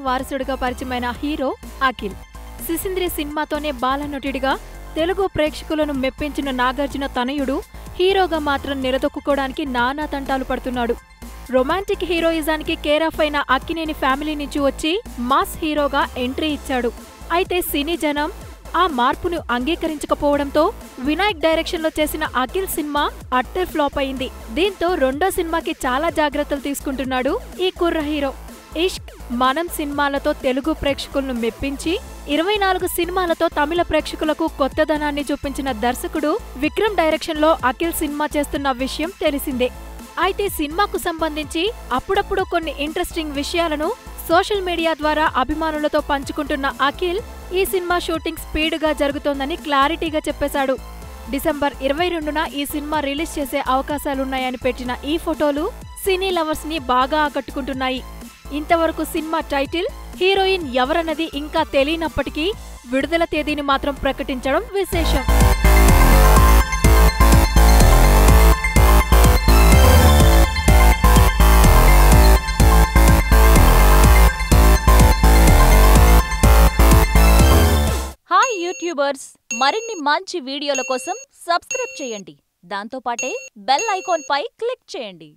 వారసుడిగా పరిచయమైన హీరో అఖిల్. సిసింద్రి సినిమాతోనే బాలనటుడిగా తెలుగు ప్రేక్షకులను మెప్పించిన నాగార్జున తనయుడు హీరోగా మాత్రం నిలదొక్కుకోవడానికి నానా తంటాలు పడుతున్నాడు. రొమాంటిక్ హీరోయిజానికి కేరాఫ్ అయిన అక్కినేని ఫ్యామిలీ నుంచి వచ్చి మాస్ హీరోగా ఎంట్రీ ఇచ్చాడు. అయితే సినీ జనం ఆ మార్పును అంగీకరించకపోవడంతో వినాయక్ డైరెక్షన్లో చేసిన అఖిల్ సినిమా అట్టర్ ఫ్లాప్ అయింది. దీంతో రెండో సినిమాకి చాలా జాగ్రత్తలు తీసుకుంటున్నాడు ఈ కుర్ర హీరో. ఇష్క్, మనం సినిమాలతో తెలుగు ప్రేక్షకులను మెప్పించి 24 సినిమాలతో తమిళ ప్రేక్షకులకు కొత్తదనాన్ని చూపించిన దర్శకుడు విక్రమ్ డైరెక్షన్లో అఖిల్ సినిమా చేస్తున్న విషయం తెలిసిందే. అయితే సినిమాకు సంబంధించి అప్పుడప్పుడు కొన్ని ఇంట్రెస్టింగ్ విషయాలను సోషల్ మీడియా ద్వారా అభిమానులతో పంచుకుంటున్న అఖిల్ ఈ సినిమా షూటింగ్ స్పీడ్గా జరుగుతోందని క్లారిటీగా చెప్పేశాడు. డిసెంబర్ 22న ఈ సినిమా రిలీజ్ చేసే అవకాశాలున్నాయని పెట్టిన ఈ ఫోటోలు సినీ లవర్స్ ని బాగా ఆకట్టుకుంటున్నాయి. ఇంతవరకు సినిమా టైటిల్, హీరోయిన్ ఎవరన్నది ఇంకా తెలియనప్పటికీ విడుదల తేదీని మాత్రం ప్రకటించడం విశేషం. హాయ్ యూట్యూబర్స్, మరిన్ని మంచి వీడియోల కోసం సబ్స్క్రైబ్ చేయండి. దాంతోపాటే బెల్ ఐకాన్ పై క్లిక్ చేయండి.